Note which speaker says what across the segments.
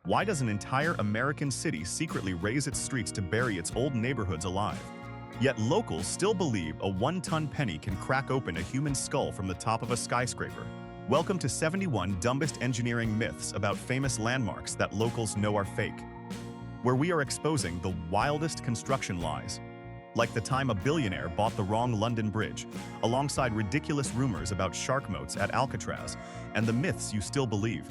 Speaker 1: Why does an entire American city secretly raise its streets to bury its old neighborhoods alive? Yet locals still believe a one-ton penny can crack open a human skull from the top of a skyscraper. Welcome to 71 Dumbest Engineering Myths about famous landmarks that locals know are fake, where we are exposing the wildest construction lies. Like the time a billionaire bought the wrong London Bridge, alongside ridiculous rumors about shark moats at Alcatraz, and the myths you still believe.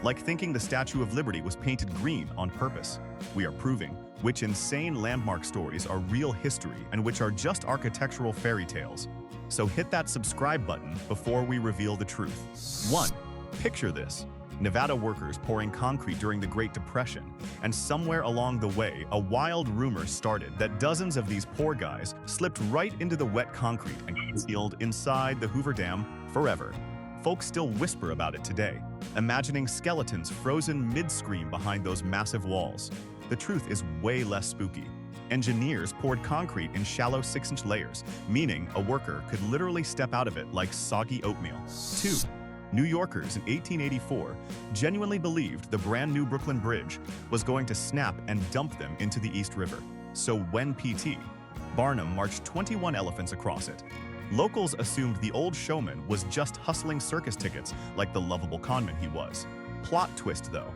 Speaker 1: Like thinking the Statue of Liberty was painted green on purpose. We are proving which insane landmark stories are real history and which are just architectural fairy tales. So hit that subscribe button before we reveal the truth. 1. Picture this. Nevada workers pouring concrete during the Great Depression, and somewhere along the way, a wild rumor started that dozens of these poor guys slipped right into the wet concrete and concealed inside the Hoover Dam forever. Folks still whisper about it today, imagining skeletons frozen mid-scream behind those massive walls. The truth is way less spooky. Engineers poured concrete in shallow 6-inch layers, meaning a worker could literally step out of it like soggy oatmeal. 2. New Yorkers in 1884 genuinely believed the brand new Brooklyn Bridge was going to snap and dump them into the East River. So when P.T. Barnum marched 21 elephants across it, locals assumed the old showman was just hustling circus tickets like the lovable conman he was. Plot twist though.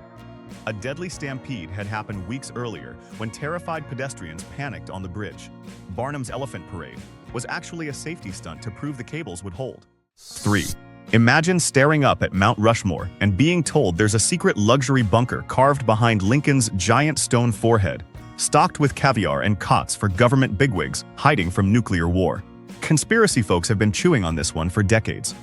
Speaker 1: A deadly stampede had happened weeks earlier when terrified pedestrians panicked on the bridge. Barnum's elephant parade was actually a safety stunt to prove the cables would hold. 3. Imagine staring up at Mount Rushmore and being told there's a secret luxury bunker carved behind Lincoln's giant stone forehead, stocked with caviar and cots for government bigwigs hiding from nuclear war. Conspiracy folks have been chewing on this one for decades.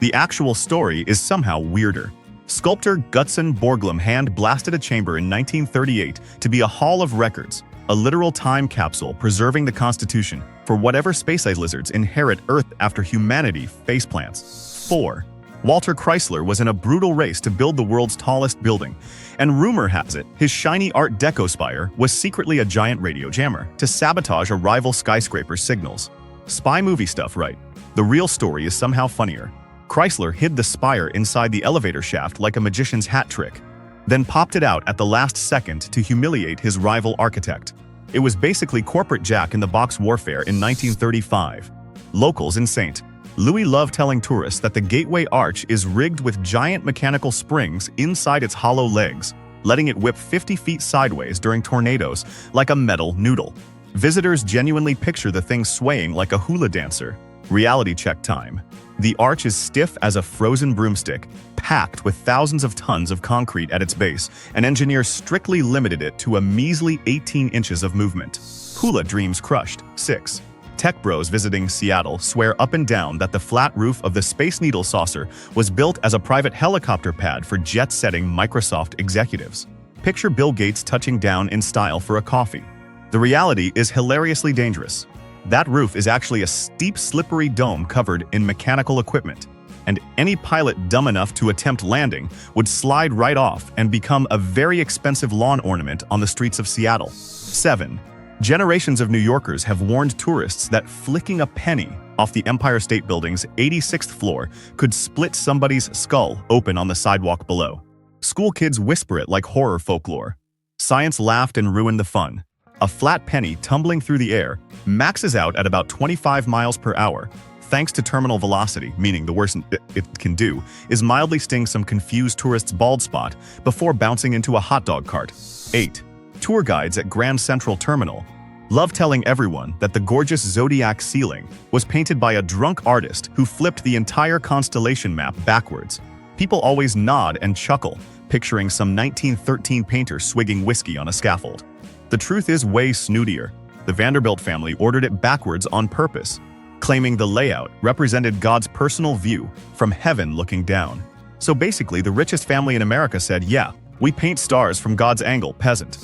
Speaker 1: The actual story is somehow weirder. Sculptor Gutzon Borglum hand-blasted a chamber in 1938 to be a hall of records, a literal time capsule preserving the Constitution for whatever space-age lizards inherit Earth after humanity faceplants. 4. Walter Chrysler was in a brutal race to build the world's tallest building, and rumor has it his shiny Art Deco spire was secretly a giant radio jammer to sabotage a rival skyscraper's signals. Spy movie stuff, right? The real story is somehow funnier. Chrysler hid the spire inside the elevator shaft like a magician's hat trick, then popped it out at the last second to humiliate his rival architect. It was basically corporate jack-in-the-box warfare in 1935. Locals in St. Louis love telling tourists that the gateway arch is rigged with giant mechanical springs inside its hollow legs, letting it whip 50 feet sideways during tornadoes like a metal noodle. Visitors genuinely picture the thing swaying like a hula dancer. Reality check time. The arch is stiff as a frozen broomstick, packed with thousands of tons of concrete at its base, and engineers strictly limited it to a measly 18 inches of movement. Hula dreams crushed. 6. Tech bros visiting Seattle swear up and down that the flat roof of the Space Needle saucer was built as a private helicopter pad for jet-setting Microsoft executives. Picture Bill Gates touching down in style for a coffee. The reality is hilariously dangerous. That roof is actually a steep, slippery dome covered in mechanical equipment, and any pilot dumb enough to attempt landing would slide right off and become a very expensive lawn ornament on the streets of Seattle. 7. Generations of New Yorkers have warned tourists that flicking a penny off the Empire State Building's 86th floor could split somebody's skull open on the sidewalk below. School kids whisper it like horror folklore. Science laughed and ruined the fun. A flat penny tumbling through the air maxes out at about 25 miles per hour, thanks to terminal velocity, meaning the worst it can do is mildly sting some confused tourist's bald spot before bouncing into a hot dog cart. 8. Tour guides at Grand Central Terminal love telling everyone that the gorgeous zodiac ceiling was painted by a drunk artist who flipped the entire constellation map backwards. People always nod and chuckle, picturing some 1913 painter swigging whiskey on a scaffold. The truth is way snootier. The Vanderbilt family ordered it backwards on purpose, claiming the layout represented God's personal view from heaven looking down. So basically, the richest family in America said, yeah, we paint stars from God's angle, peasant.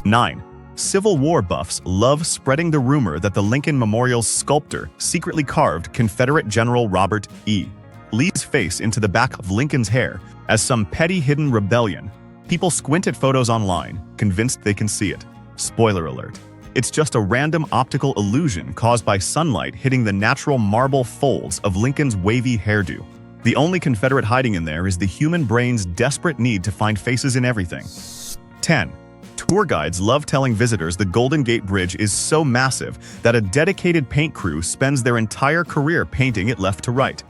Speaker 1: 9. Civil War buffs love spreading the rumor that the Lincoln Memorial's sculptor secretly carved Confederate General Robert E. Lee's face into the back of Lincoln's hair as some petty hidden rebellion. People squint at photos online, convinced they can see it. Spoiler alert. It's just a random optical illusion caused by sunlight hitting the natural marble folds of Lincoln's wavy hairdo. The only Confederate hiding in there is the human brain's desperate need to find faces in everything. 10. Tour guides love telling visitors the Golden Gate Bridge is so massive that a dedicated paint crew spends their entire career painting it left to right,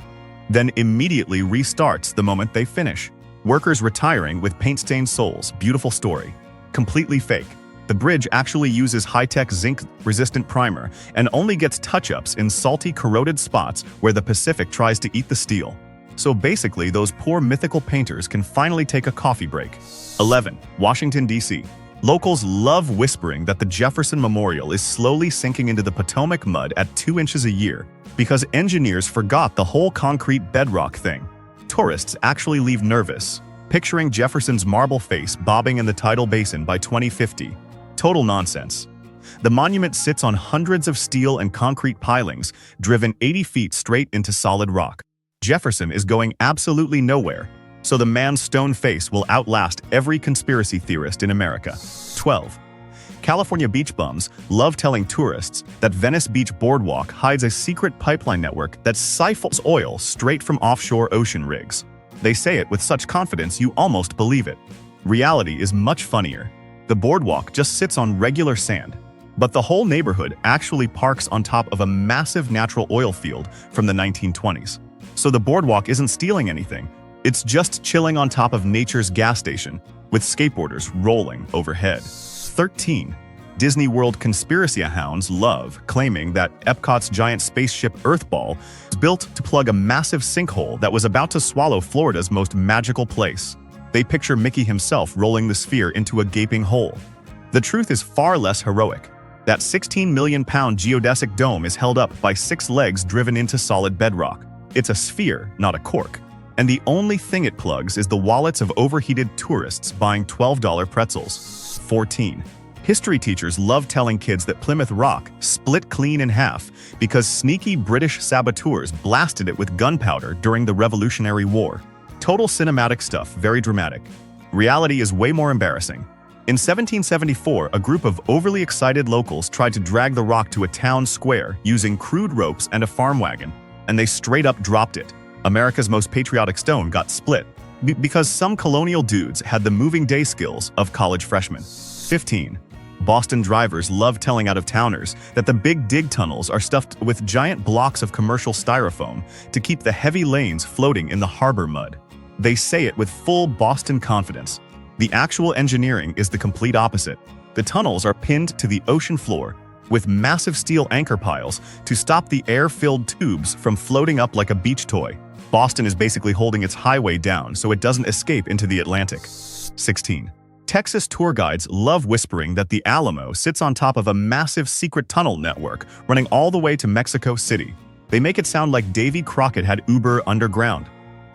Speaker 1: then immediately restarts the moment they finish. Workers retiring with paint-stained souls. Beautiful story. Completely fake. The bridge actually uses high-tech zinc-resistant primer and only gets touch-ups in salty, corroded spots where the Pacific tries to eat the steel. So basically, those poor mythical painters can finally take a coffee break. 11. Washington, D.C. Locals love whispering that the Jefferson Memorial is slowly sinking into the Potomac mud at 2 inches a year because engineers forgot the whole concrete bedrock thing. Tourists actually leave nervous, picturing Jefferson's marble face bobbing in the tidal basin by 2050. Total nonsense. The monument sits on hundreds of steel and concrete pilings, driven 80 feet straight into solid rock. Jefferson is going absolutely nowhere, so the man's stone face will outlast every conspiracy theorist in America. 12. California beach bums love telling tourists that Venice Beach Boardwalk hides a secret pipeline network that siphons oil straight from offshore ocean rigs. They say it with such confidence you almost believe it. Reality is much funnier. The boardwalk just sits on regular sand, but the whole neighborhood actually parks on top of a massive natural oil field from the 1920s. So the boardwalk isn't stealing anything. It's just chilling on top of nature's gas station, with skateboarders rolling overhead. 13. Disney World conspiracy hounds love claiming that Epcot's giant spaceship Earthball was built to plug a massive sinkhole that was about to swallow Florida's most magical place. They picture Mickey himself rolling the sphere into a gaping hole. The truth is far less heroic. That 16 million pound geodesic dome is held up by 6 legs driven into solid bedrock. It's a sphere, not a cork. And the only thing it plugs is the wallets of overheated tourists buying $12 pretzels. 14. History teachers love telling kids that Plymouth Rock split clean in half because sneaky British saboteurs blasted it with gunpowder during the Revolutionary War. Total cinematic stuff, very dramatic. Reality is way more embarrassing. In 1774, a group of overly excited locals tried to drag the rock to a town square using crude ropes and a farm wagon, and they straight up dropped it. America's most patriotic stone got split because some colonial dudes had the moving day skills of college freshmen. 15. Boston drivers love telling out-of-towners that the Big Dig tunnels are stuffed with giant blocks of commercial styrofoam to keep the heavy lanes floating in the harbor mud. They say it with full Boston confidence. The actual engineering is the complete opposite. The tunnels are pinned to the ocean floor with massive steel anchor piles to stop the air-filled tubes from floating up like a beach toy. Boston is basically holding its highway down so it doesn't escape into the Atlantic. 16. Texas tour guides love whispering that the Alamo sits on top of a massive secret tunnel network running all the way to Mexico City. They make it sound like Davy Crockett had Uber underground.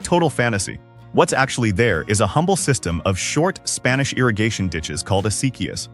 Speaker 1: Total fantasy. What's actually there is a humble system of short Spanish irrigation ditches called acequias,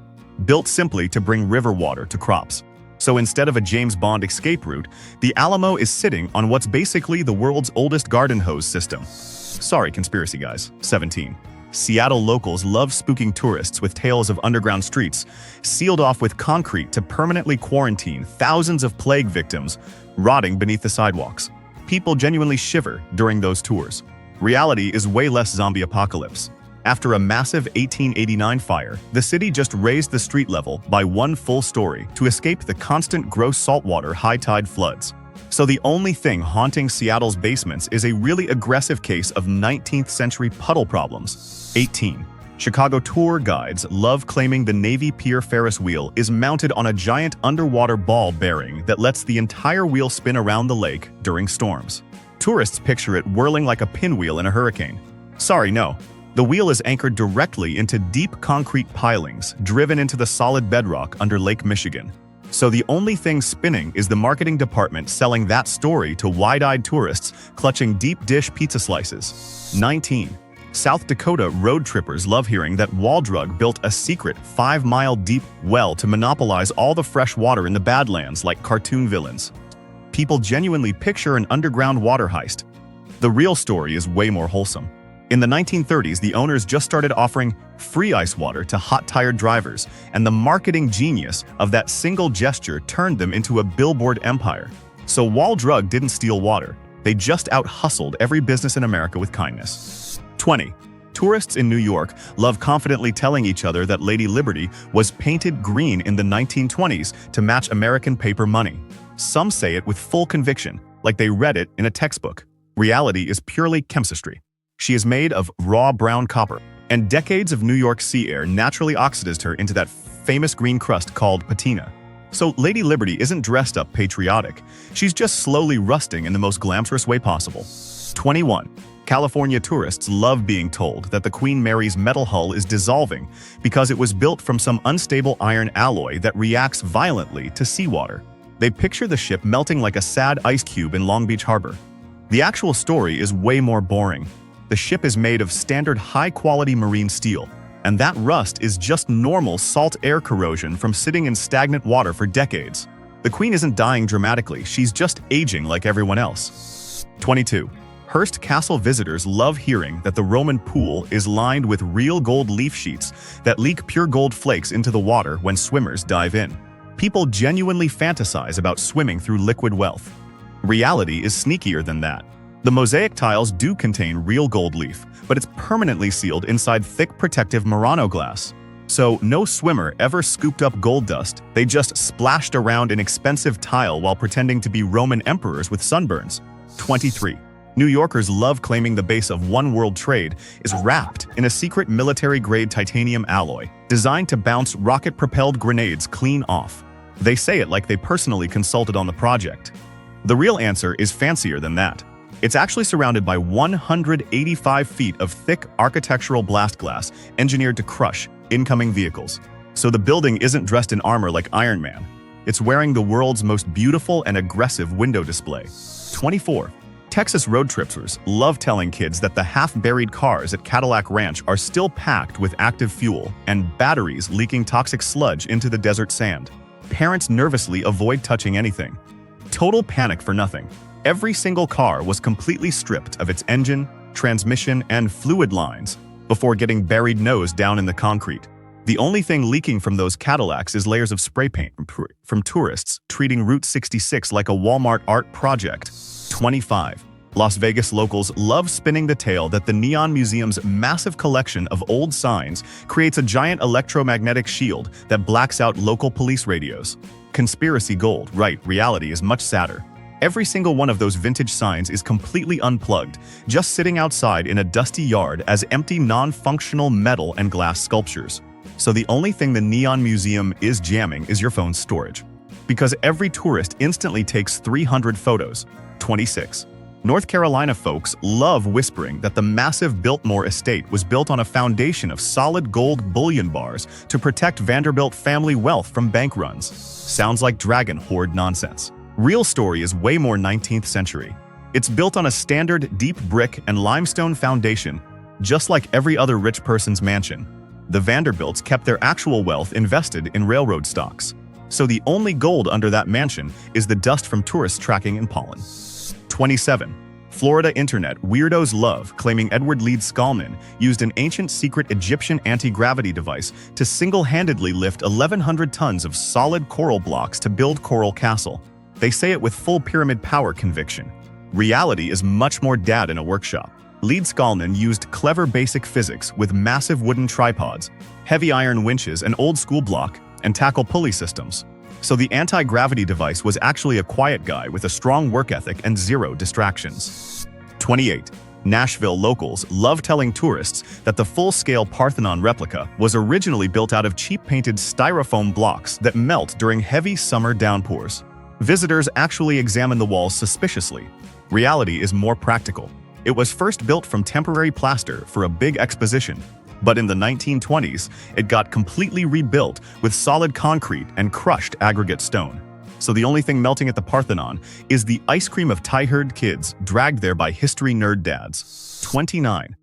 Speaker 1: built simply to bring river water to crops. So instead of a James Bond escape route, the Alamo is sitting on what's basically the world's oldest garden hose system. Sorry, conspiracy guys. 17. Seattle locals love spooking tourists with tales of underground streets, sealed off with concrete to permanently quarantine thousands of plague victims rotting beneath the sidewalks. People genuinely shiver during those tours. Reality is way less zombie apocalypse. After a massive 1889 fire, the city just raised the street level by 1 full story to escape the constant gross saltwater high tide floods. So the only thing haunting Seattle's basements is a really aggressive case of 19th century puddle problems. 18. Chicago tour guides love claiming the Navy Pier Ferris wheel is mounted on a giant underwater ball bearing that lets the entire wheel spin around the lake during storms. Tourists picture it whirling like a pinwheel in a hurricane. Sorry, no. The wheel is anchored directly into deep concrete pilings driven into the solid bedrock under Lake Michigan. So the only thing spinning is the marketing department selling that story to wide-eyed tourists clutching deep dish pizza slices. 19. South Dakota road trippers love hearing that Wall Drug built a secret 5-mile deep well to monopolize all the fresh water in the Badlands like cartoon villains. People genuinely picture an underground water heist. The real story is way more wholesome. In the 1930s, the owners just started offering free ice water to hot-tired drivers, and the marketing genius of that single gesture turned them into a billboard empire. So Wall Drug didn't steal water. They just out-hustled every business in America with kindness. 20. Tourists in New York love confidently telling each other that Lady Liberty was painted green in the 1920s to match American paper money. Some say it with full conviction, like they read it in a textbook. Reality is purely chemistry. She is made of raw brown copper, and decades of New York sea air naturally oxidized her into that famous green crust called patina. So Lady Liberty isn't dressed up patriotic. She's just slowly rusting in the most glamorous way possible. 21. California tourists love being told that the Queen Mary's metal hull is dissolving because it was built from some unstable iron alloy that reacts violently to seawater. They picture the ship melting like a sad ice cube in Long Beach Harbor. The actual story is way more boring. The ship is made of standard high-quality marine steel, and that rust is just normal salt air corrosion from sitting in stagnant water for decades. The Queen isn't dying dramatically, she's just aging like everyone else. 22. Hearst Castle visitors love hearing that the Roman pool is lined with real gold leaf sheets that leak pure gold flakes into the water when swimmers dive in. People genuinely fantasize about swimming through liquid wealth. Reality is sneakier than that. The mosaic tiles do contain real gold leaf, but it's permanently sealed inside thick protective Murano glass. So no swimmer ever scooped up gold dust, they just splashed around an expensive tile while pretending to be Roman emperors with sunburns. 23. New Yorkers love claiming the base of One World Trade is wrapped in a secret military-grade titanium alloy designed to bounce rocket-propelled grenades clean off. They say it like they personally consulted on the project. The real answer is fancier than that. It's actually surrounded by 185 feet of thick architectural blast glass engineered to crush incoming vehicles. So the building isn't dressed in armor like Iron Man. It's wearing the world's most beautiful and aggressive window display. 24. Texas road trippers love telling kids that the half-buried cars at Cadillac Ranch are still packed with active fuel and batteries leaking toxic sludge into the desert sand. Parents nervously avoid touching anything. Total panic for nothing. Every single car was completely stripped of its engine, transmission, and fluid lines before getting buried nose down in the concrete. The only thing leaking from those Cadillacs is layers of spray paint from tourists treating Route 66 like a Walmart art project. 25. Las Vegas locals love spinning the tale that the Neon Museum's massive collection of old signs creates a giant electromagnetic shield that blacks out local police radios. Conspiracy gold, right? Reality is much sadder. Every single one of those vintage signs is completely unplugged, just sitting outside in a dusty yard as empty non-functional metal and glass sculptures. So the only thing the Neon Museum is jamming is your phone's storage. Because every tourist instantly takes 300 photos. 26. North Carolina folks love whispering that the massive Biltmore estate was built on a foundation of solid gold bullion bars to protect Vanderbilt family wealth from bank runs. Sounds like dragon hoard nonsense. Real story is way more 19th century. It's built on a standard deep brick and limestone foundation, just like every other rich person's mansion. The Vanderbilts kept their actual wealth invested in railroad stocks. So the only gold under that mansion is the dust from tourist tracking and pollen. 27. Florida internet weirdos love claiming Edward Leeds Skalman used an ancient secret Egyptian anti-gravity device to single-handedly lift 1,100 tons of solid coral blocks to build Coral Castle. They say it with full pyramid power conviction. Reality is much more dad in a workshop. Leeds Skalman used clever basic physics with massive wooden tripods, heavy iron winches, an old-school block, and tackle pulley systems. So the anti-gravity device was actually a quiet guy with a strong work ethic and zero distractions. 28. Nashville locals love telling tourists that the full-scale Parthenon replica was originally built out of cheap painted styrofoam blocks that melt during heavy summer downpours. Visitors actually examine the walls suspiciously. Reality is more practical. It was first built from temporary plaster for a big exposition, but in the 1920s, it got completely rebuilt with solid concrete and crushed aggregate stone. So the only thing melting at the Parthenon is the ice cream of tie-herd kids dragged there by history nerd dads. 29.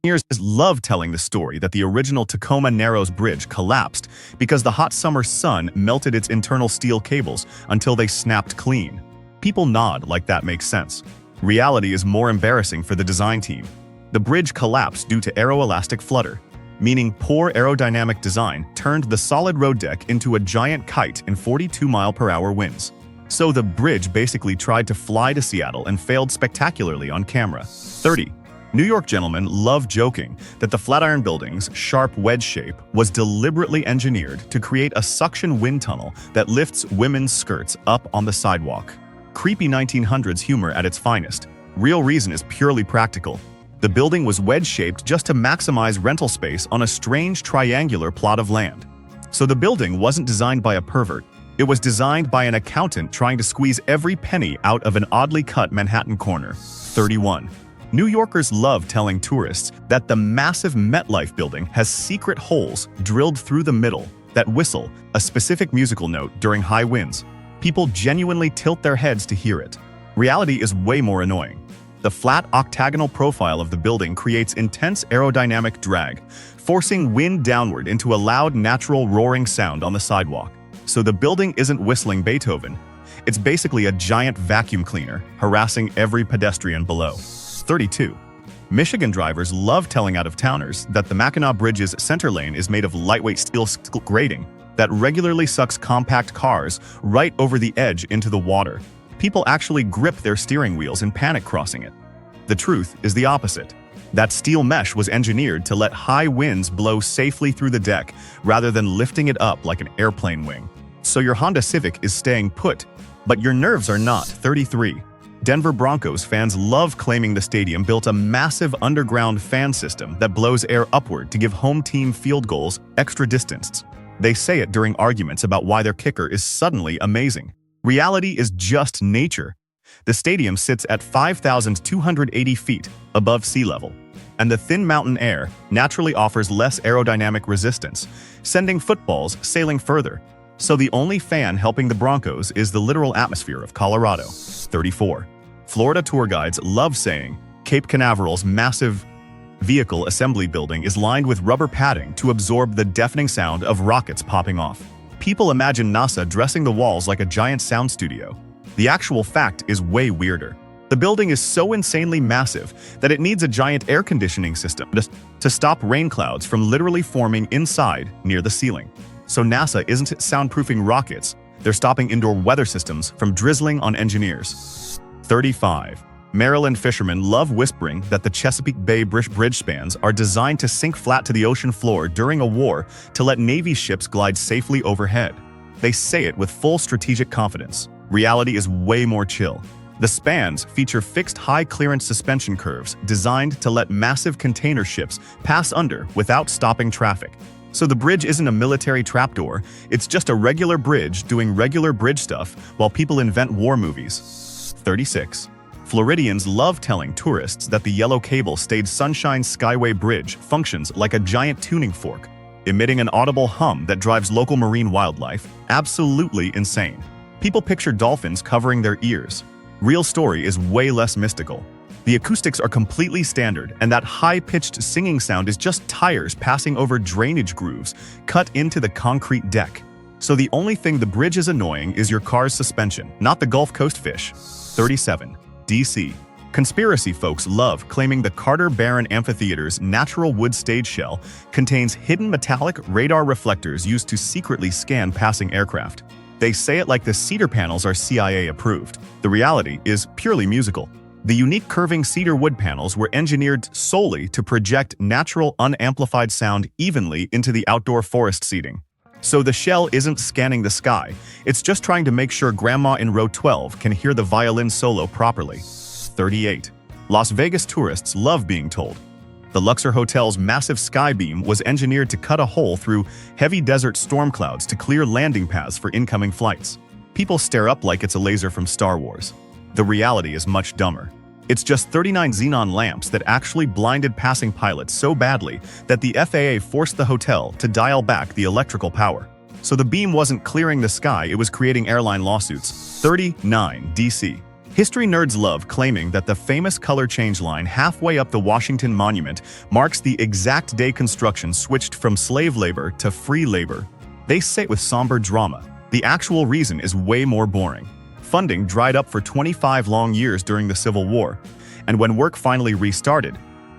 Speaker 1: Engineers love telling the story that the original Tacoma Narrows Bridge collapsed because the hot summer sun melted its internal steel cables until they snapped clean. People nod like that makes sense. Reality is more embarrassing for the design team. The bridge collapsed due to aeroelastic flutter, meaning poor aerodynamic design turned the solid road deck into a giant kite in 42-mile-per-hour winds. So the bridge basically tried to fly to Seattle and failed spectacularly on camera. 30. New York gentlemen love joking that the Flatiron Building's sharp wedge shape was deliberately engineered to create a suction wind tunnel that lifts women's skirts up on the sidewalk. Creepy 1900s humor at its finest. Real reason is purely practical. The building was wedge-shaped just to maximize rental space on a strange triangular plot of land. So the building wasn't designed by a pervert. It was designed by an accountant trying to squeeze every penny out of an oddly cut Manhattan corner. 31. New Yorkers love telling tourists that the massive MetLife building has secret holes drilled through the middle that whistle a specific musical note during high winds. People genuinely tilt their heads to hear it. Reality is way more annoying. The flat octagonal profile of the building creates intense aerodynamic drag, forcing wind downward into a loud natural roaring sound on the sidewalk. So the building isn't whistling Beethoven. It's basically a giant vacuum cleaner, harassing every pedestrian below. 32. Michigan drivers love telling out-of-towners that the Mackinac Bridge's center lane is made of lightweight steel grating that regularly sucks compact cars right over the edge into the water. People actually grip their steering wheels in panic crossing it. The truth is the opposite. That steel mesh was engineered to let high winds blow safely through the deck rather than lifting it up like an airplane wing. So your Honda Civic is staying put, but your nerves are not. 33. Denver Broncos fans love claiming the stadium built a massive underground fan system that blows air upward to give home team field goals extra distance. They say it during arguments about why their kicker is suddenly amazing. Reality is just nature. The stadium sits at 5,280 feet above sea level, and the thin mountain air naturally offers less aerodynamic resistance, sending footballs sailing further. So the only fan helping the Broncos is the literal atmosphere of Colorado. 34. Florida tour guides love saying Cape Canaveral's massive vehicle assembly building is lined with rubber padding to absorb the deafening sound of rockets popping off. People imagine NASA dressing the walls like a giant sound studio. The actual fact is way weirder. The building is so insanely massive that it needs a giant air conditioning system to stop rain clouds from literally forming inside near the ceiling. So NASA isn't soundproofing rockets, they're stopping indoor weather systems from drizzling on engineers. 35. Maryland fishermen love whispering that the Chesapeake Bay bridge spans are designed to sink flat to the ocean floor during a war to let Navy ships glide safely overhead. They say it with full strategic confidence. Reality is way more chill. The spans feature fixed high-clearance suspension curves designed to let massive container ships pass under without stopping traffic. So the bridge isn't a military trapdoor, it's just a regular bridge doing regular bridge stuff while people invent war movies. 36. Floridians love telling tourists that the yellow cable-stayed Sunshine Skyway Bridge functions like a giant tuning fork, emitting an audible hum that drives local marine wildlife. Absolutely insane. People picture dolphins covering their ears. Real story is way less mystical. The acoustics are completely standard, and that high-pitched singing sound is just tires passing over drainage grooves cut into the concrete deck. So the only thing the bridge is annoying is your car's suspension, not the Gulf Coast fish. 37. DC. Conspiracy folks love claiming the Carter Barron Amphitheater's natural wood stage shell contains hidden metallic radar reflectors used to secretly scan passing aircraft. They say it like the cedar panels are CIA approved. The reality is purely musical. The unique curving cedar wood panels were engineered solely to project natural unamplified sound evenly into the outdoor forest seating. So the shell isn't scanning the sky, it's just trying to make sure Grandma in row 12 can hear the violin solo properly. 38. Las Vegas tourists love being told. The Luxor Hotel's massive skybeam was engineered to cut a hole through heavy desert storm clouds to clear landing paths for incoming flights. People stare up like it's a laser from Star Wars. The reality is much dumber. It's just 39 xenon lamps that actually blinded passing pilots so badly that the FAA forced the hotel to dial back the electrical power. So the beam wasn't clearing the sky, it was creating airline lawsuits. 39. DC. History nerds love claiming that the famous color change line halfway up the Washington Monument marks the exact day construction switched from slave labor to free labor. They say it with somber drama. The actual reason is way more boring. Funding dried up for 25 long years during the Civil War, and when work finally restarted,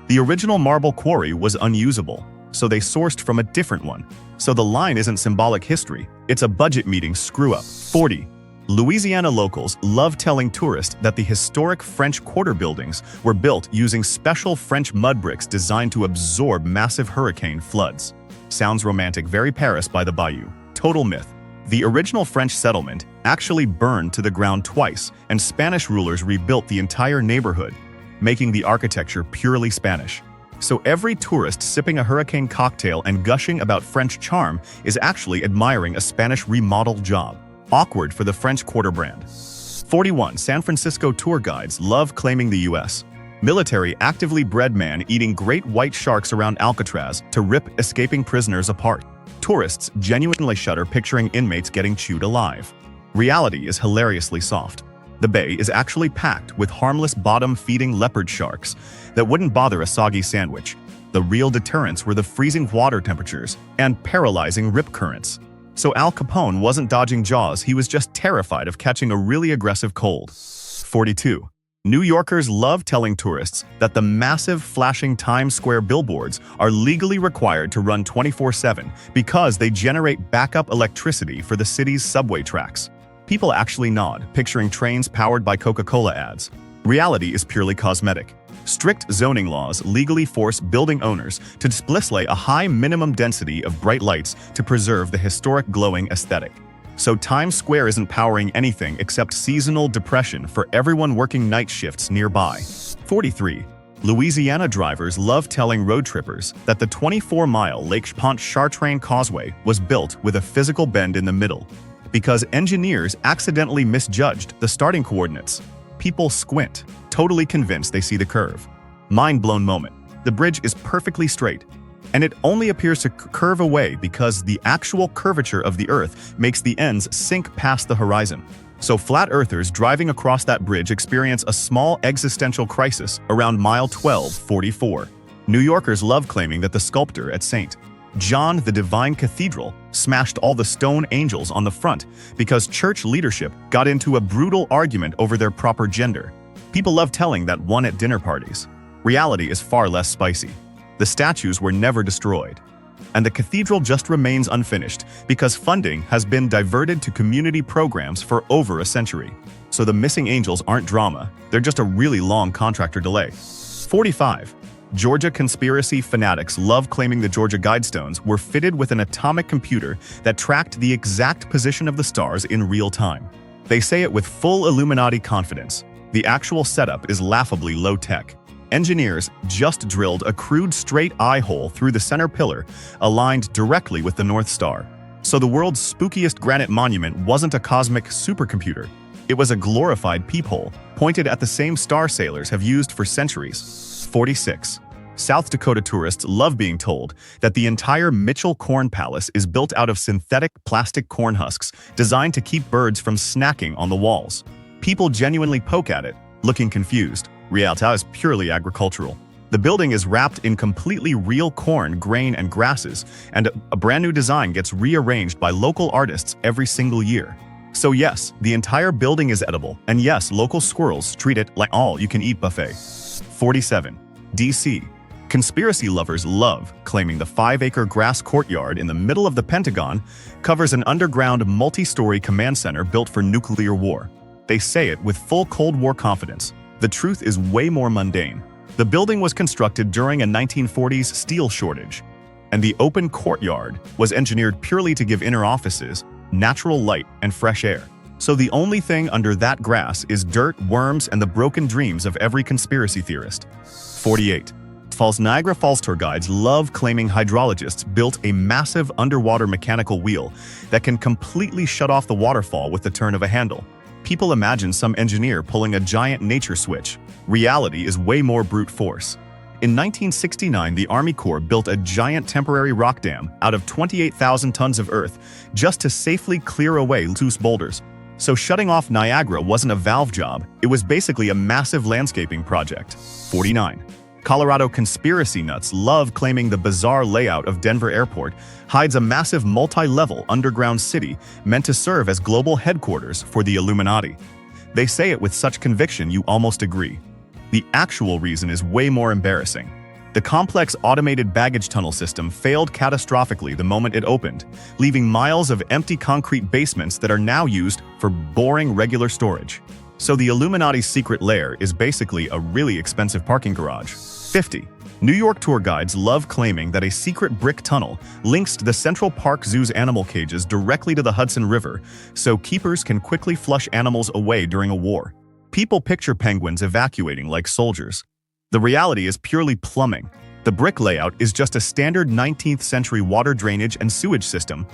Speaker 1: the original marble quarry was unusable, so they sourced from a different one. So the line isn't symbolic history, it's a budget meeting screw-up. 40. Louisiana locals love telling tourists that the historic French Quarter buildings were built using special French mud bricks designed to absorb massive hurricane floods. Sounds romantic, very Paris by the bayou. Total myth. The original French settlement actually burned to the ground twice, and Spanish rulers rebuilt the entire neighborhood, making the architecture purely Spanish. So every tourist sipping a hurricane cocktail and gushing about French charm is actually admiring a Spanish remodel job. Awkward for the French Quarter brand. 41. San Francisco tour guides love claiming the U.S. military actively bred man eating great white sharks around Alcatraz to rip escaping prisoners apart. Tourists genuinely shudder picturing inmates getting chewed alive. Reality is hilariously soft. The bay is actually packed with harmless bottom-feeding leopard sharks that wouldn't bother a soggy sandwich. The real deterrents were the freezing water temperatures and paralyzing rip currents. So Al Capone wasn't dodging jaws, he was just terrified of catching a really aggressive cold. 42. New Yorkers love telling tourists that the massive flashing Times Square billboards are legally required to run 24/7 because they generate backup electricity for the city's subway tracks. People actually nod, picturing trains powered by Coca-Cola ads. Reality is purely cosmetic. Strict zoning laws legally force building owners to display a high minimum density of bright lights to preserve the historic glowing aesthetic. So Times Square isn't powering anything except seasonal depression for everyone working night shifts nearby. 43. Louisiana drivers love telling road trippers that the 24-mile Lake Pontchartrain causeway was built with a physical bend in the middle because engineers accidentally misjudged the starting coordinates. People squint, totally convinced they see the curve. Mind-blown moment. The bridge is perfectly straight, and it only appears to curve away because the actual curvature of the Earth makes the ends sink past the horizon. So flat earthers driving across that bridge experience a small existential crisis around mile 1244. New Yorkers love claiming that the sculptor at St. John the Divine Cathedral smashed all the stone angels on the front because church leadership got into a brutal argument over their proper gender. People love telling that one at dinner parties. Reality is far less spicy. The statues were never destroyed, and the cathedral just remains unfinished because funding has been diverted to community programs for over a century. So the missing angels aren't drama, they're just a really long contractor delay. 45. Georgia conspiracy fanatics love claiming the Georgia Guidestones were fitted with an atomic computer that tracked the exact position of the stars in real time. They say it with full Illuminati confidence. The actual setup is laughably low-tech. Engineers just drilled a crude straight eye hole through the center pillar, aligned directly with the North Star. So the world's spookiest granite monument wasn't a cosmic supercomputer. It was a glorified peephole, pointed at the same star sailors have used for centuries. 46. South Dakota tourists love being told that the entire Mitchell Corn Palace is built out of synthetic plastic corn husks designed to keep birds from snacking on the walls. People genuinely poke at it, looking confused. Reality is purely agricultural. The building is wrapped in completely real corn, grain, and grasses, and a brand new design gets rearranged by local artists every single year. So yes, the entire building is edible, and yes, local squirrels treat it like all-you-can-eat buffet. 47. DC. Conspiracy lovers love claiming the 5-acre grass courtyard in the middle of the Pentagon covers an underground multi-story command center built for nuclear war. They say it with full Cold War confidence. The truth is way more mundane. The building was constructed during a 1940s steel shortage, and the open courtyard was engineered purely to give inner offices natural light and fresh air. So the only thing under that grass is dirt, worms, and the broken dreams of every conspiracy theorist. 48. Niagara Falls tour guides love claiming hydrologists built a massive underwater mechanical wheel that can completely shut off the waterfall with the turn of a handle. People imagine some engineer pulling a giant nature switch. Reality is way more brute force. In 1969, the Army Corps built a giant temporary rock dam out of 28,000 tons of earth just to safely clear away loose boulders. So shutting off Niagara wasn't a valve job, it was basically a massive landscaping project. 49. Colorado conspiracy nuts love claiming the bizarre layout of Denver Airport hides a massive multi-level underground city meant to serve as global headquarters for the Illuminati. They say it with such conviction you almost agree. The actual reason is way more embarrassing. The complex automated baggage tunnel system failed catastrophically the moment it opened, leaving miles of empty concrete basements that are now used for boring regular storage. So the Illuminati's secret lair is basically a really expensive parking garage. 50. New York tour guides love claiming that a secret brick tunnel links the Central Park Zoo's animal cages directly to the Hudson River, so keepers can quickly flush animals away during a war. People picture penguins evacuating like soldiers. The reality is purely plumbing. The brick layout is just a standard 19th century water drainage and sewage system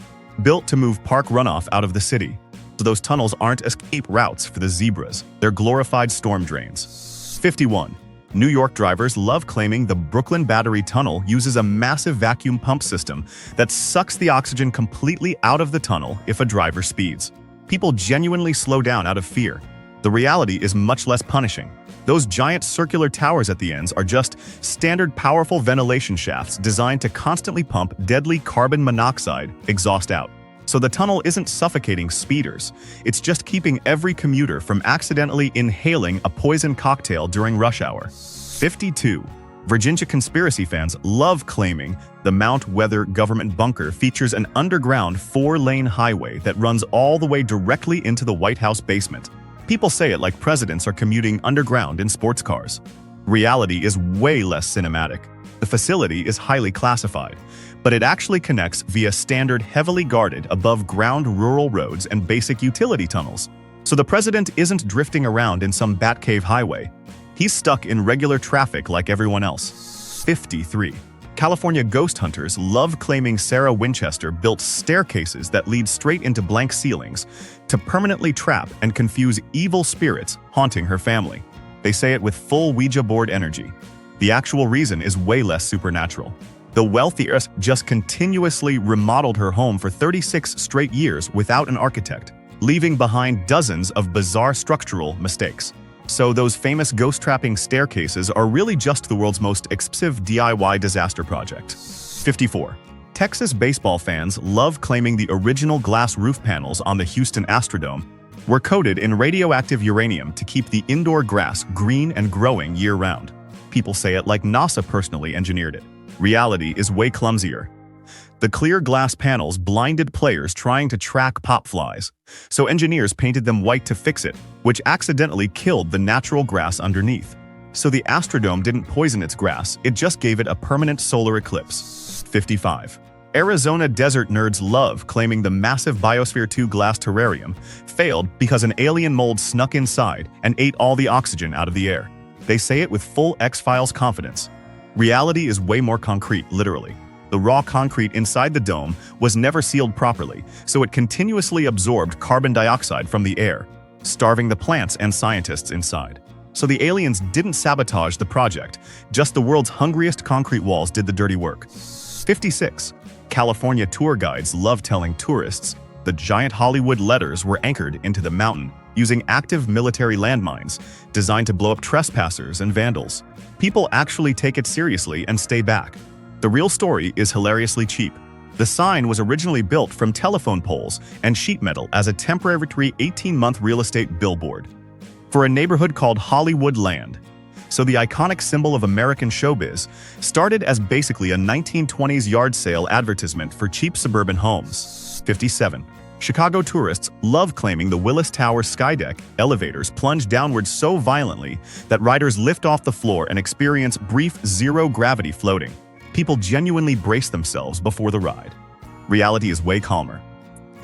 Speaker 1: built to move park runoff out of the city. So those tunnels aren't escape routes for the zebras, they're glorified storm drains. 51. New York drivers love claiming the Brooklyn Battery Tunnel uses a massive vacuum pump system that sucks the oxygen completely out of the tunnel if a driver speeds. People genuinely slow down out of fear. The reality is much less punishing. Those giant circular towers at the ends are just standard powerful ventilation shafts designed to constantly pump deadly carbon monoxide exhaust out. So the tunnel isn't suffocating speeders, it's just keeping every commuter from accidentally inhaling a poison cocktail during rush hour. 52. Virginia conspiracy fans love claiming the Mount Weather government bunker features an underground 4-lane highway that runs all the way directly into the White House basement. People say it like presidents are commuting underground in sports cars. Reality is way less cinematic. The facility is highly classified, but it actually connects via standard heavily guarded above-ground rural roads and basic utility tunnels. So the president isn't drifting around in some Batcave highway. He's stuck in regular traffic like everyone else. 53. California ghost hunters love claiming Sarah Winchester built staircases that lead straight into blank ceilings to permanently trap and confuse evil spirits haunting her family. They say it with full Ouija board energy. The actual reason is way less supernatural. The wealthiest just continuously remodeled her home for 36 straight years without an architect, leaving behind dozens of bizarre structural mistakes. So those famous ghost-trapping staircases are really just the world's most expensive DIY disaster project. 54. Texas baseball fans love claiming the original glass roof panels on the Houston Astrodome were coated in radioactive uranium to keep the indoor grass green and growing year-round. People say it like NASA personally engineered it. Reality is way clumsier. The clear glass panels blinded players trying to track pop flies, so engineers painted them white to fix it, which accidentally killed the natural grass underneath. So the Astrodome didn't poison its grass, it just gave it a permanent solar eclipse. 55. Arizona desert nerds love claiming the massive Biosphere 2 glass terrarium failed because an alien mold snuck inside and ate all the oxygen out of the air. They say it with full X-Files confidence. Reality is way more concrete, literally. The raw concrete inside the dome was never sealed properly, so it continuously absorbed carbon dioxide from the air, starving the plants and scientists inside. So the aliens didn't sabotage the project, just the world's hungriest concrete walls did the dirty work. 56. California tour guides love telling tourists the giant Hollywood letters were anchored into the mountain using active military landmines designed to blow up trespassers and vandals. People actually take it seriously and stay back. The real story is hilariously cheap. The sign was originally built from telephone poles and sheet metal as a temporary 18-month real estate billboard for a neighborhood called Hollywood Land. So the iconic symbol of American showbiz started as basically a 1920s yard sale advertisement for cheap suburban homes. 57. Chicago tourists love claiming the Willis Tower skydeck elevators plunge downward so violently that riders lift off the floor and experience brief zero-gravity floating. People genuinely brace themselves before the ride. Reality is way calmer.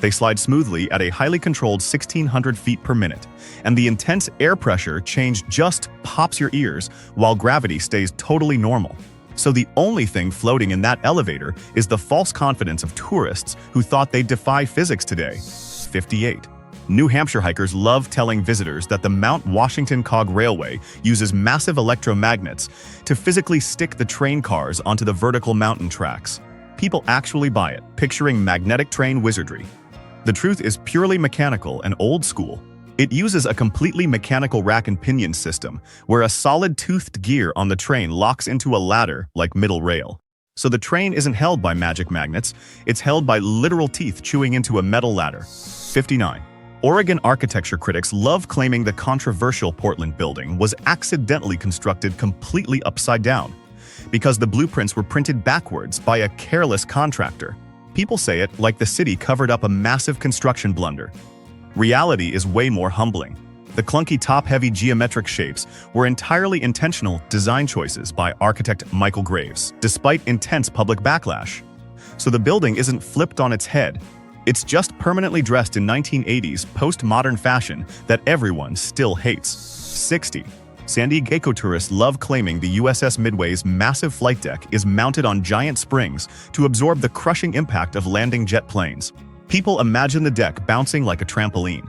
Speaker 1: They slide smoothly at a highly controlled 1,600 feet per minute, and the intense air pressure change just pops your ears while gravity stays totally normal. So the only thing floating in that elevator is the false confidence of tourists who thought they'd defy physics today. 58. New Hampshire hikers love telling visitors that the Mount Washington Cog Railway uses massive electromagnets to physically stick the train cars onto the vertical mountain tracks. People actually buy it, picturing magnetic train wizardry. The truth is purely mechanical and old school. It uses a completely mechanical rack and pinion system, where a solid toothed gear on the train locks into a ladder like middle rail. So the train isn't held by magic magnets, it's held by literal teeth chewing into a metal ladder. 59. Oregon architecture critics love claiming the controversial Portland building was accidentally constructed completely upside down. because the blueprints were printed backwards by a careless contractor. People say it like the city covered up a massive construction blunder. Reality is way more humbling. The clunky top-heavy geometric shapes were entirely intentional design choices by architect Michael Graves, despite intense public backlash. So the building isn't flipped on its head. It's just permanently dressed in 1980s postmodern fashion that everyone still hates. 60. San Diego tourists love claiming the USS Midway's massive flight deck is mounted on giant springs to absorb the crushing impact of landing jet planes. People imagine the deck bouncing like a trampoline.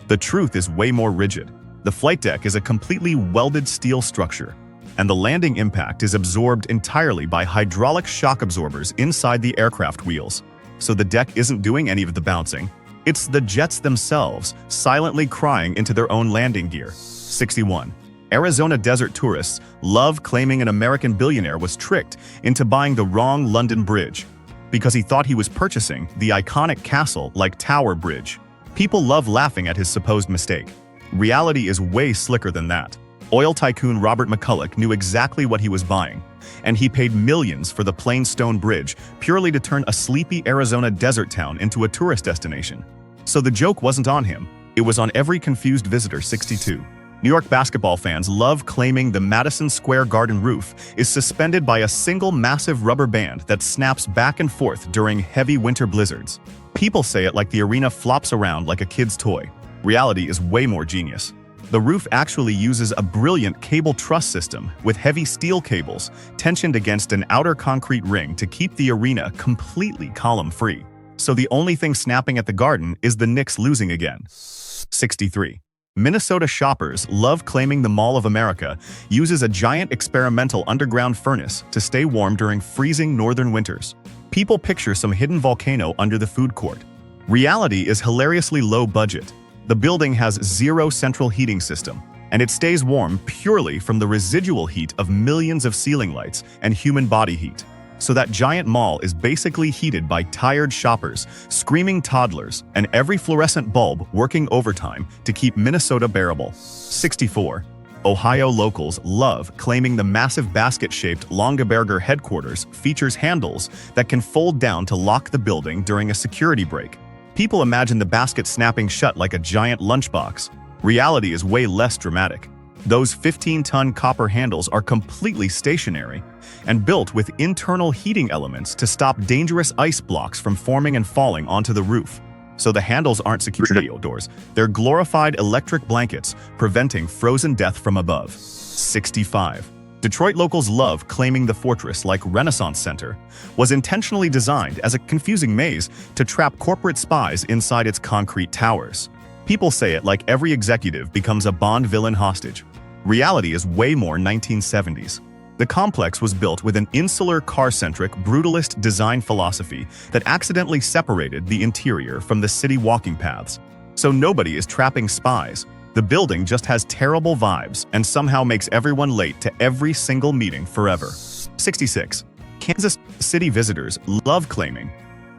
Speaker 1: The truth is way more rigid. The flight deck is a completely welded steel structure, and the landing impact is absorbed entirely by hydraulic shock absorbers inside the aircraft wheels. So the deck isn't doing any of the bouncing. It's the jets themselves silently crying into their own landing gear. 61. Arizona desert tourists love claiming an American billionaire was tricked into buying the wrong London Bridge because he thought he was purchasing the iconic castle-like Tower Bridge. People love laughing at his supposed mistake. Reality is way slicker than that. Oil tycoon Robert McCulloch knew exactly what he was buying, and he paid millions for the plain stone bridge purely to turn a sleepy Arizona desert town into a tourist destination. So the joke wasn't on him, it was on every confused visitor. 62. New York basketball fans love claiming the Madison Square Garden roof is suspended by a single massive rubber band that snaps back and forth during heavy winter blizzards. People say it like the arena flops around like a kid's toy. Reality is way more genius. The roof actually uses a brilliant cable truss system with heavy steel cables tensioned against an outer concrete ring to keep the arena completely column-free. So the only thing snapping at the Garden is the Knicks losing again. 63. Minnesota shoppers love claiming the Mall of America uses a giant experimental underground furnace to stay warm during freezing northern winters. People picture some hidden volcano under the food court. Reality is hilariously low budget. The building has zero central heating system, and it stays warm purely from the residual heat of millions of ceiling lights and human body heat. So that giant mall is basically heated by tired shoppers, screaming toddlers, and every fluorescent bulb working overtime to keep Minnesota bearable. 64. Ohio locals love claiming the massive basket-shaped Longaberger headquarters features handles that can fold down to lock the building during a security break. People imagine the basket snapping shut like a giant lunchbox. Reality is way less dramatic. Those 15-ton copper handles are completely stationary and built with internal heating elements to stop dangerous ice blocks from forming and falling onto the roof. So the handles aren't security doors, they're glorified electric blankets preventing frozen death from above. 65. Detroit locals love claiming the fortress-like Renaissance Center was intentionally designed as a confusing maze to trap corporate spies inside its concrete towers. People say it like every executive becomes a Bond villain hostage. Reality is way more 1970s. The complex was built with an insular, car-centric, brutalist design philosophy that accidentally separated the interior from the city walking paths. So nobody is trapping spies. The building just has terrible vibes and somehow makes everyone late to every single meeting forever. 66. Kansas City visitors love claiming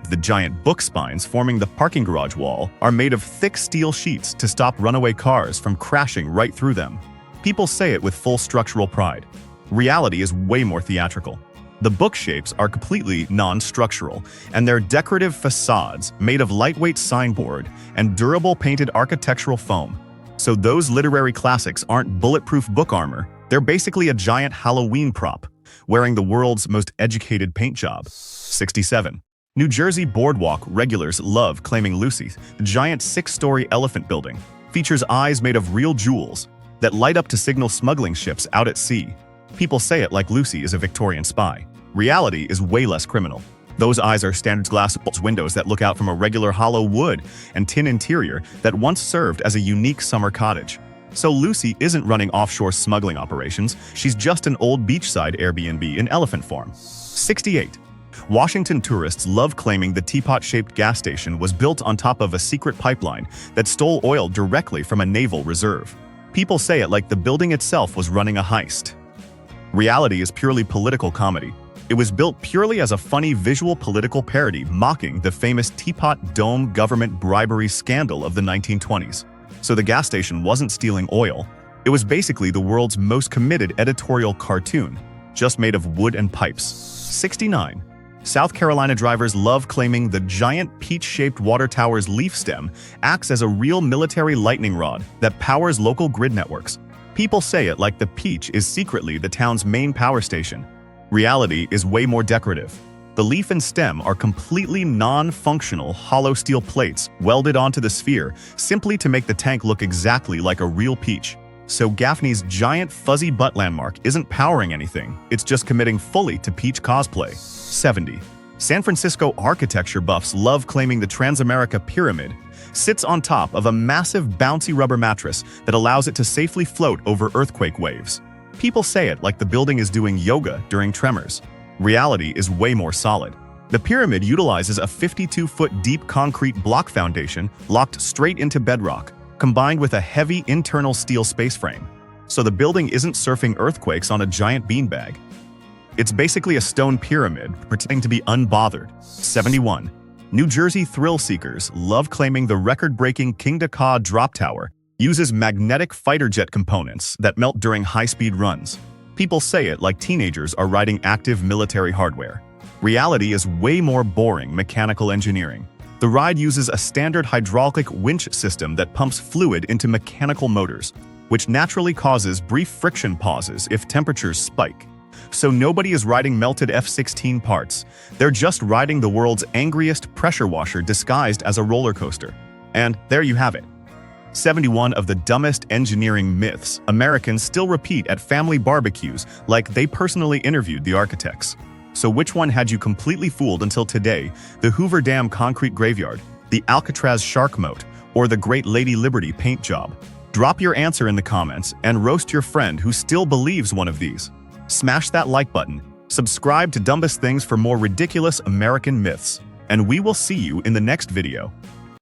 Speaker 1: the giant book spines forming the parking garage wall are made of thick steel sheets to stop runaway cars from crashing right through them. People say it with full structural pride. Reality is way more theatrical. The book shapes are completely non-structural, and they're decorative facades made of lightweight signboard and durable painted architectural foam. So those literary classics aren't bulletproof book armor, they're basically a giant Halloween prop, wearing the world's most educated paint job. 67. New Jersey boardwalk regulars love claiming Lucy, the giant 6-story elephant building, features eyes made of real jewels that light up to signal smuggling ships out at sea. People say it like Lucy is a Victorian spy. Reality is way less criminal. Those eyes are standard glass windows that look out from a regular hollow wood and tin interior that once served as a unique summer cottage. So Lucy isn't running offshore smuggling operations, she's just an old beachside Airbnb in elephant form. 68. Washington tourists love claiming the teapot-shaped gas station was built on top of a secret pipeline that stole oil directly from a naval reserve. People say it like the building itself was running a heist. Reality is purely political comedy. It was built purely as a funny visual political parody mocking the famous Teapot Dome government bribery scandal of the 1920s. So the gas station wasn't stealing oil. It was basically the world's most committed editorial cartoon. just made of wood and pipes. 69. South Carolina drivers love claiming the giant peach-shaped water tower's leaf stem acts as a real military lightning rod that powers local grid networks. People say it like the peach is secretly the town's main power station. Reality is way more decorative. The leaf and stem are completely non-functional hollow steel plates welded onto the sphere simply to make the tank look exactly like a real peach. So Gaffney's giant fuzzy butt landmark isn't powering anything, it's just committing fully to peach cosplay. 70. San Francisco architecture buffs love claiming the Transamerica Pyramid sits on top of a massive bouncy rubber mattress that allows it to safely float over earthquake waves. People say it like the building is doing yoga during tremors. Reality is way more solid. The pyramid utilizes a 52-foot deep concrete block foundation locked straight into bedrock, combined with a heavy internal steel space frame. So the building isn't surfing earthquakes on a giant beanbag. It's basically a stone pyramid pretending to be unbothered. 71. New Jersey thrill seekers love claiming the record-breaking King Dakar drop tower uses magnetic fighter jet components that melt during high-speed runs. People say it like teenagers are riding active military hardware. Reality is way more boring mechanical engineering. The ride uses a standard hydraulic winch system that pumps fluid into mechanical motors, which naturally causes brief friction pauses if temperatures spike. So nobody is riding melted F-16 parts. They're just riding the world's angriest pressure washer disguised as a roller coaster. And there you have it. 71 of the dumbest engineering myths Americans still repeat at family barbecues like they personally interviewed the architects. So which one had you completely fooled until today? The Hoover Dam concrete graveyard, the Alcatraz shark moat, or the Great Lady Liberty paint job? Drop your answer in the comments and roast your friend who still believes one of these. Smash that like button, subscribe to Dumbest Things for more ridiculous American myths, and we will see you in the next video.